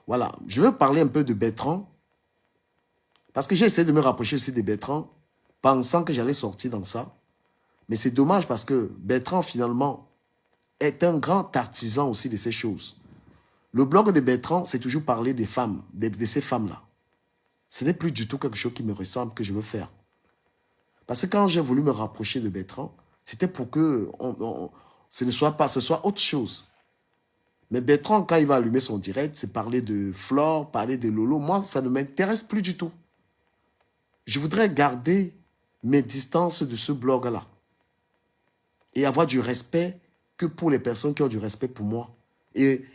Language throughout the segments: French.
Voilà, je veux parler un peu de Bertrand, parce que j'ai essayé de me rapprocher aussi de Bertrand, pensant que j'allais sortir dans ça. Mais c'est dommage parce que Bertrand, finalement, est un grand artisan aussi de ces choses. Le blog de Bertrand, c'est toujours parler des femmes, de ces femmes-là. Ce n'est plus du tout quelque chose qui me ressemble, que je veux faire. Parce que quand j'ai voulu me rapprocher de Bertrand, c'était pour que ce ne soit pas, ce soit autre chose. Mais Bertrand, quand il va allumer son direct, c'est parler de Flore, parler de Lolo. Moi, ça ne m'intéresse plus du tout. Je voudrais garder mes distances de ce blog-là. Et avoir du respect que pour les personnes qui ont du respect pour moi. Et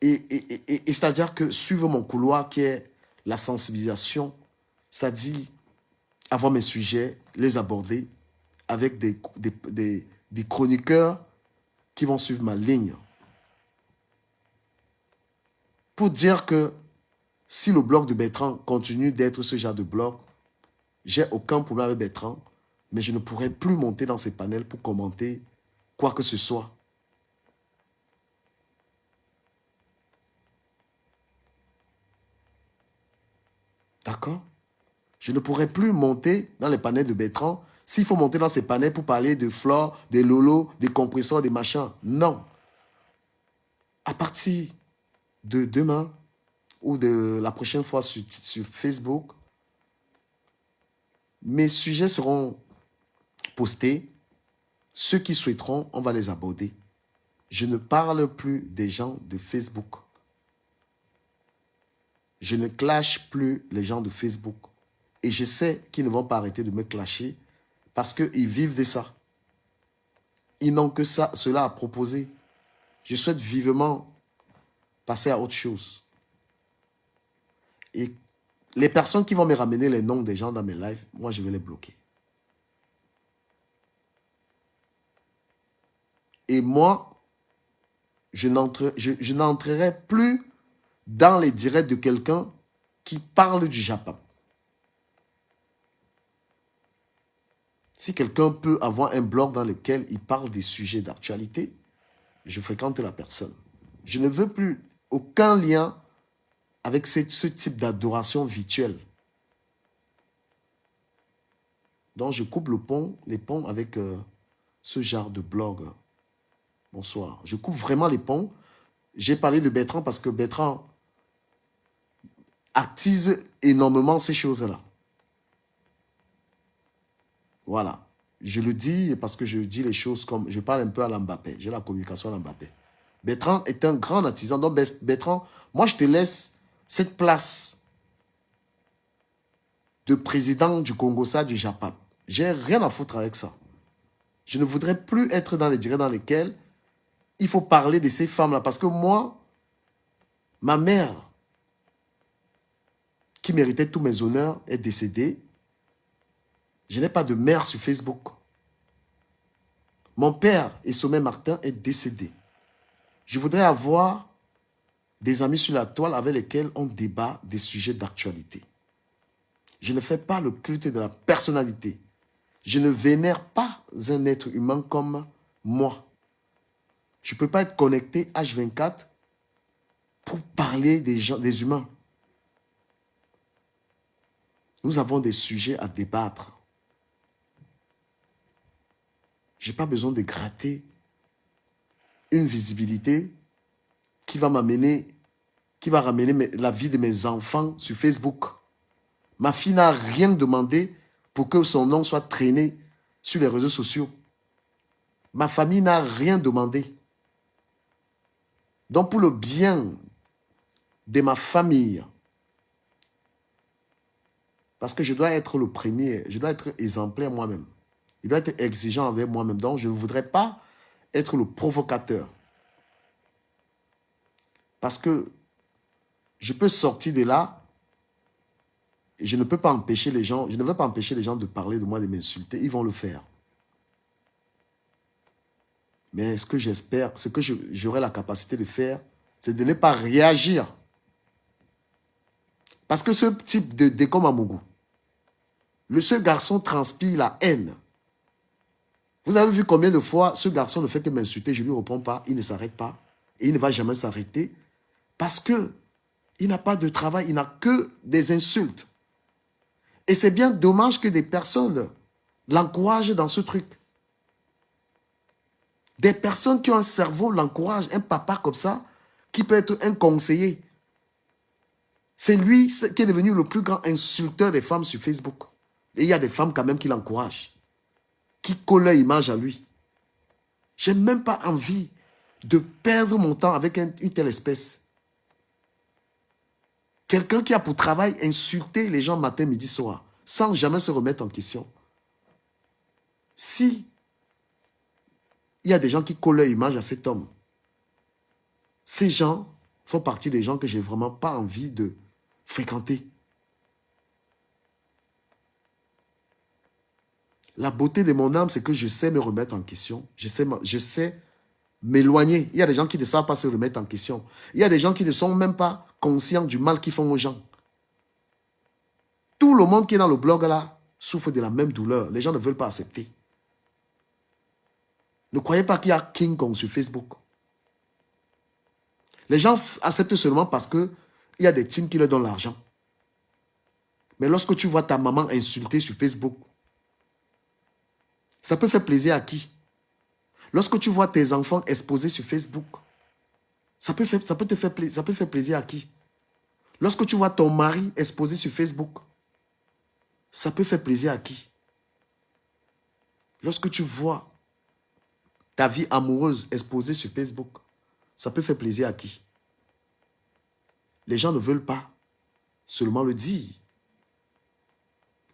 c'est-à-dire que suivre mon couloir qui est la sensibilisation, c'est-à-dire avoir mes sujets, les aborder avec des chroniqueurs qui vont suivre ma ligne. Pour dire que si le blog de Bertrand continue d'être ce genre de blog, j'ai aucun problème avec Bertrand, mais je ne pourrai plus monter dans ces panels pour commenter quoi que ce soit. D'accord? Je ne pourrai plus monter dans les panels de Bertrand s'il faut monter dans ces panels pour parler de Flore, des Lolo, des compresseurs, des machins. Non. À partir de demain ou de la prochaine fois sur Facebook, mes sujets seront postés. Ceux qui souhaiteront, on va les aborder. Je ne parle plus des gens de Facebook. Je ne clash plus les gens de Facebook. Et je sais qu'ils ne vont pas arrêter de me clasher parce qu'ils vivent de ça. Ils n'ont que ça, cela à proposer. Je souhaite vivement passer à autre chose. Et les personnes qui vont me ramener les noms des gens dans mes lives, moi, je vais les bloquer. Et moi, je n'entrerai plus dans les directs de quelqu'un qui parle du Japap. Si quelqu'un peut avoir un blog dans lequel il parle des sujets d'actualité, je fréquente la personne. Je ne veux plus aucun lien avec ce type d'adoration virtuelle. Donc, je coupe les ponts avec ce genre de blog. Bonsoir. Je coupe vraiment les ponts. J'ai parlé de Bertrand parce que Bertrand attise énormément ces choses-là. Voilà. Je le dis parce que je dis les choses comme... Je parle un peu à l'Mbappé. J'ai la communication à l'Mbappé. Bertrand est un grand artisan. Donc, Bertrand, moi, je te laisse cette place de président du Congo-Ça, du Japap. J'ai rien à foutre avec ça. Je ne voudrais plus être dans les directs dans lesquels il faut parler de ces femmes-là. Parce que moi, ma mère, qui méritait tous mes honneurs, est décédée. Je n'ai pas de mère sur Facebook. Mon père, Sommet Martin, est décédé. Je voudrais avoir des amis sur la toile avec lesquels on débat des sujets d'actualité. Je ne fais pas le culte de la personnalité. Je ne vénère pas un être humain comme moi. Je ne peux pas être connecté H24 pour parler des gens, des humains. Nous avons des sujets à débattre. Je n'ai pas besoin de gratter une visibilité qui va m'amener, qui va ramener la vie de mes enfants sur Facebook. Ma fille n'a rien demandé pour que son nom soit traîné sur les réseaux sociaux. Ma famille n'a rien demandé. Donc pour le bien de ma famille, parce que je dois être le premier, je dois être exemplaire moi-même. Je dois être exigeant avec moi-même. Donc je ne voudrais pas être le provocateur. Parce que je peux sortir de là et je ne peux pas empêcher les gens, je ne veux pas empêcher les gens de parler de moi, de m'insulter. Ils vont le faire. Mais ce que j'espère, ce que j'aurai la capacité de faire, c'est de ne pas réagir. Parce que ce type de Décom Amougou, ce garçon transpire la haine. Vous avez vu combien de fois ce garçon ne fait que m'insulter, je ne lui réponds pas, il ne s'arrête pas. Et il ne va jamais s'arrêter. Parce que Il n'a pas de travail, il n'a que des insultes. Et c'est bien dommage que des personnes l'encouragent dans ce truc. Des personnes qui ont un cerveau l'encouragent. Un papa comme ça, qui peut être un conseiller. C'est lui qui est devenu le plus grand insulteur des femmes sur Facebook. Et il y a des femmes quand même qui l'encouragent, qui collent leur image à lui. Je n'ai même pas envie de perdre mon temps avec une telle espèce. Quelqu'un qui a pour travail insulter les gens matin, midi, soir, sans jamais se remettre en question. Si il y a des gens qui collent leur image à cet homme, ces gens font partie des gens que je n'ai vraiment pas envie de fréquenter. La beauté de mon âme, c'est que je sais me remettre en question. Je sais m'éloigner. Il y a des gens qui ne savent pas se remettre en question. Il y a des gens qui ne sont même pas conscients du mal qu'ils font aux gens. Tout le monde qui est dans le blog là souffre de la même douleur. Les gens ne veulent pas accepter. Ne croyez pas qu'il y a King Kong sur Facebook. Les gens acceptent seulement parce qu'il y a des teams qui leur donnent l'argent. Mais lorsque tu vois ta maman insultée sur Facebook, ça peut faire plaisir à qui? Lorsque tu vois tes enfants exposés sur Facebook, ça peut faire plaisir à qui? Lorsque tu vois ton mari exposé sur Facebook, ça peut faire plaisir à qui? Lorsque tu vois ta vie amoureuse exposée sur Facebook, ça peut faire plaisir à qui? Les gens ne veulent pas seulement le dire.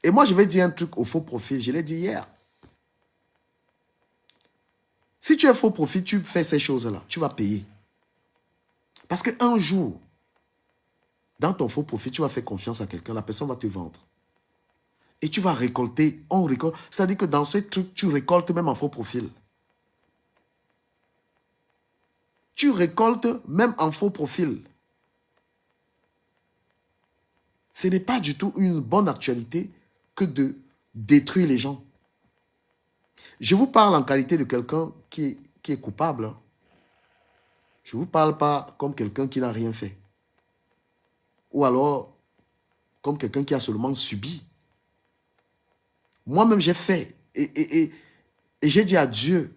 Et moi, je vais dire un truc au faux profil. Je l'ai dit hier. Si tu es faux profil, tu fais ces choses-là, tu vas payer. Parce qu'un jour, dans ton faux profil, tu vas faire confiance à quelqu'un, la personne va te vendre. Et tu vas récolter, on récolte. C'est-à-dire que dans ce truc, tu récoltes même en faux profil. Tu récoltes même en faux profil. Ce n'est pas du tout une bonne actualité que de détruire les gens. Je vous parle en qualité de quelqu'un qui est coupable. Je ne vous parle pas comme quelqu'un qui n'a rien fait. Ou alors, comme quelqu'un qui a seulement subi. Moi-même, j'ai fait. Et j'ai dit à Dieu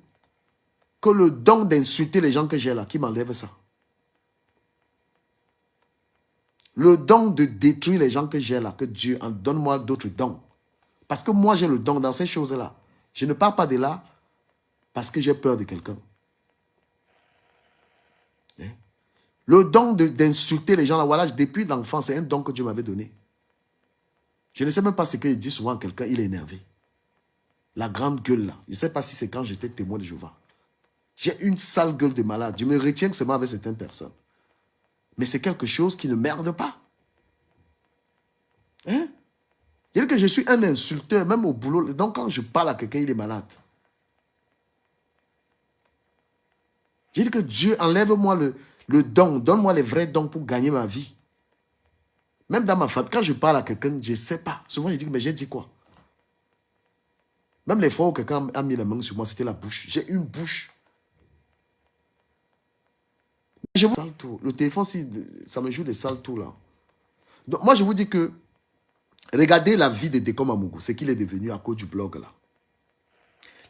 que le don d'insulter les gens que j'ai là, qui m'enlève ça. Le don de détruire les gens que j'ai là, que Dieu en donne-moi d'autres dons. Parce que moi, j'ai le don dans ces choses-là. Je ne pars pas de là parce que j'ai peur de quelqu'un. Le don d'insulter les gens là, voilà, depuis l'enfance, c'est un don que Dieu m'avait donné. Je ne sais même pas ce qu'il dit souvent à quelqu'un, il est énervé. La grande gueule là. Je ne sais pas si c'est quand j'étais témoin de Jéhovah. J'ai une sale gueule de malade. Je me retiens seulement avec certaines personnes. Mais c'est quelque chose qui ne merde pas. Hein? Il dit que je suis un insulteur, même au boulot. Donc quand je parle à quelqu'un, il est malade. J'ai dit que Dieu, enlève-moi le don, donne-moi les vrais dons pour gagner ma vie. Même dans ma famille, quand je parle à quelqu'un, je ne sais pas. Souvent, je dis, mais j'ai dit quoi? Même les fois où quelqu'un a mis la main sur moi, c'était la bouche. J'ai une bouche. Je vous sale tour. Le téléphone, ça me joue des sales tours là. Donc, moi, je vous dis que regardez la vie de Dekom Amougou, ce qu'il est devenu à cause du blog là.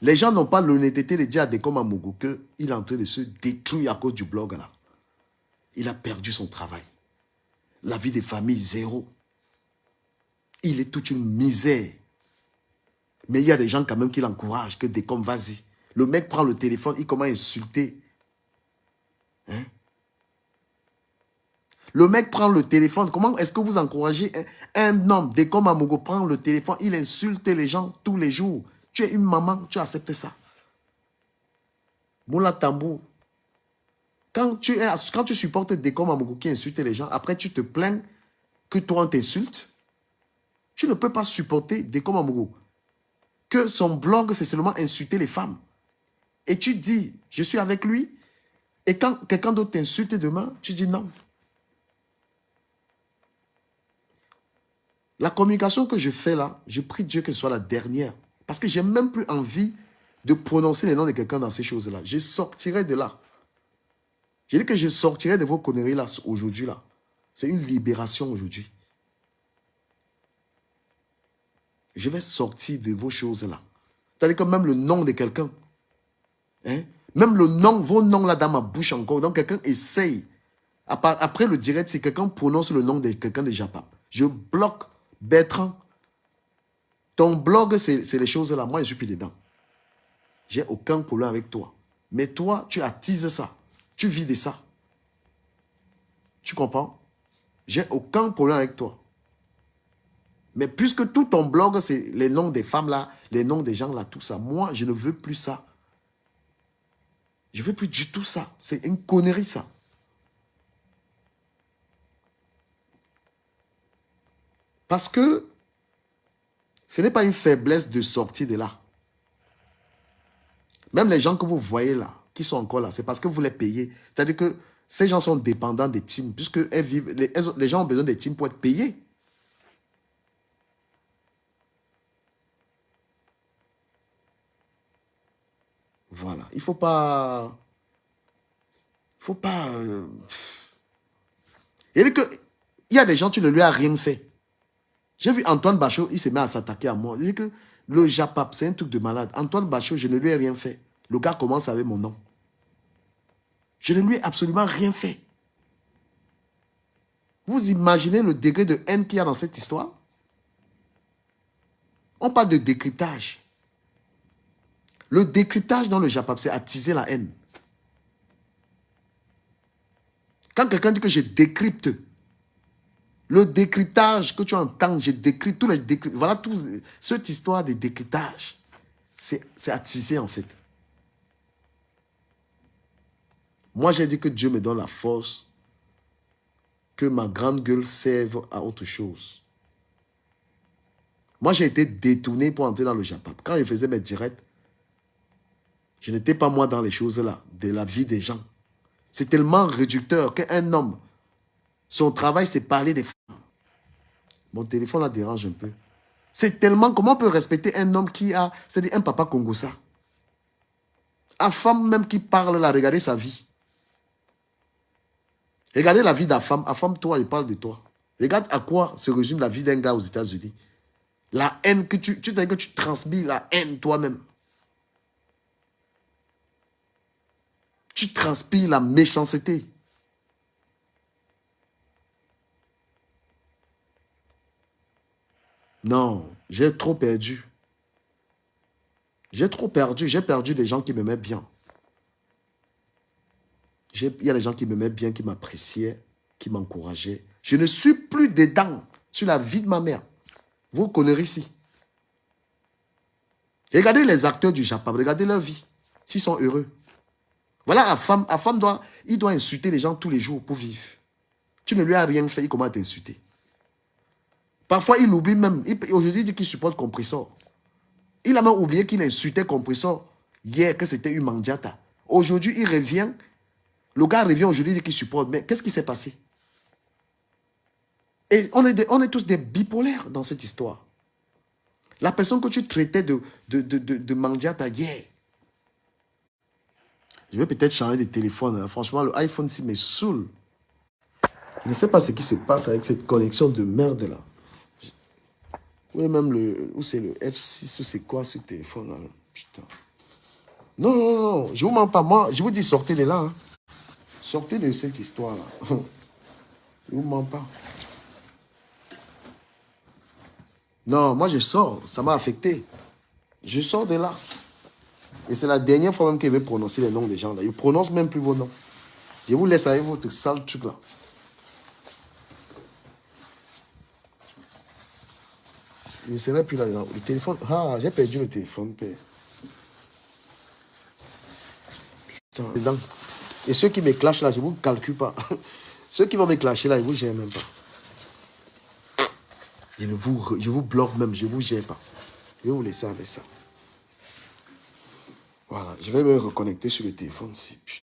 Les gens n'ont pas l'honnêteté de dire à Dekom Amougou qu'il est en train de se détruire à cause du blog là. Il a perdu son travail. La vie des familles, zéro. Il est toute une misère. Mais il y a des gens quand même qui l'encouragent, que Dekom, vas-y. Le mec prend le téléphone, il commence à insulter. Hein? Le mec prend le téléphone. Comment est-ce que vous encouragez un homme, Dekom Amougou, prend le téléphone, il insulte les gens tous les jours. Tu es une maman, tu acceptes ça. Moula Tambou. Quand tu supportes Dekom Amougou qui insulte les gens, après tu te plains que toi on t'insulte, tu ne peux pas supporter Dekom Amougou. Que son blog, c'est seulement insulter les femmes. Et tu dis, je suis avec lui. Et quand quelqu'un d'autre t'insulte demain, tu dis non. La communication que je fais là, je prie Dieu que ce soit la dernière. Parce que je n'ai même plus envie de prononcer les noms de quelqu'un dans ces choses-là. Je sortirai de là. Je dis que je sortirai de vos conneries là, aujourd'hui là. C'est une libération aujourd'hui. Je vais sortir de vos choses-là. C'est-à-dire que même le nom de quelqu'un, hein, même le nom, vos noms là dans ma bouche encore. Donc quelqu'un essaye. Après le direct, si quelqu'un prononce le nom de quelqu'un de Japap, je bloque Bertrand. Ton blog, c'est les choses là. Moi, je suis plus dedans. J'ai aucun problème avec toi. Mais toi, tu attises ça. Tu vis de ça. Tu comprends? J'ai aucun problème avec toi. Mais puisque tout ton blog, c'est les noms des femmes là, les noms des gens là, tout ça. Moi, je ne veux plus ça. Je ne veux plus du tout ça. C'est une connerie ça. Parce que ce n'est pas une faiblesse de sortir de là. Même les gens que vous voyez là, qui sont encore là, c'est parce que vous les payez. C'est-à-dire que ces gens sont dépendants des teams, puisque les gens ont besoin des teams pour être payés. Voilà. Il ne faut pas... Il y a des gens, tu ne lui as rien fait. J'ai vu Antoine Bachot, il se met à s'attaquer à moi. Il dit que le Japap, c'est un truc de malade. Antoine Bachot, je ne lui ai rien fait. Le gars commence avec mon nom. Je ne lui ai absolument rien fait. Vous imaginez le degré de haine qu'il y a dans cette histoire? On parle de décryptage. Le décryptage dans le Japap, c'est attiser la haine. Quand quelqu'un dit que je décrypte, le décryptage que tu entends, je décrypte, tous les décryptes, voilà, cette histoire de décryptage, c'est attiser en fait. Moi, j'ai dit que Dieu me donne la force que ma grande gueule serve à autre chose. Moi, j'ai été détourné pour entrer dans le Japap. Quand je faisais mes directs, je n'étais pas moi dans les choses là, de la vie des gens. C'est tellement réducteur qu'un homme, son travail, c'est parler des femmes. Mon téléphone la dérange un peu. C'est tellement... Comment on peut respecter un homme qui a... C'est-à-dire un papa congossa. Un femme même qui parle là, regardez sa vie. Regardez la vie de la femme. La femme, toi, il parle de toi. Regarde à quoi se résume la vie d'un gars aux États-Unis. La haine que tu transmets, la haine toi-même. Tu transpires la méchanceté. Non, j'ai trop perdu. J'ai trop perdu. J'ai perdu des gens qui m'aimaient bien. Il y a des gens qui m'aimaient bien, qui m'appréciaient, qui m'encourageaient. Je ne suis plus dedans sur la vie de ma mère. Vous connaissez ici. Regardez les acteurs du Japon, regardez leur vie. S'ils sont heureux. Voilà, la femme doit insulter les gens tous les jours pour vivre. Tu ne lui as rien fait, il commence à t'insulter. Parfois, il oublie même. Aujourd'hui, il dit qu'il supporte Compressor. Il a même oublié qu'il insultait Compressor hier, que c'était une mandiata. Aujourd'hui, il revient. Le gars revient aujourd'hui, il dit qu'il supporte. Mais qu'est-ce qui s'est passé? Et on est tous des bipolaires dans cette histoire. La personne que tu traitais de mandiata hier. Je vais peut-être changer de téléphone. Hein. Franchement, le iPhone 6 me saoule. Je ne sais pas ce qui se passe avec cette connexion de merde là. Oui, même où c'est le F6, ou c'est quoi ce téléphone là? Putain. Non, non, non, je vous mens pas. Moi, je vous dis, sortez de là. Hein. Sortez de cette histoire là. Je vous mens pas. Non, moi je sors. Ça m'a affecté. Je sors de là. Et c'est la dernière fois même qu'il veut prononcer les noms des gens là. Il ne prononce même plus vos noms. Je vous laisse avec votre sale truc là. Je ne serai plus là. Le téléphone. Ah, j'ai perdu le téléphone, père. Putain. Dedans. Et ceux qui me clashent là, je ne vous calcule pas. Ceux qui vont me clasher là, je ne vous gère même pas. Je vous bloque même, je ne vous gère pas. Je vais vous laisser avec ça. Voilà, je vais me reconnecter sur le téléphone. Putain.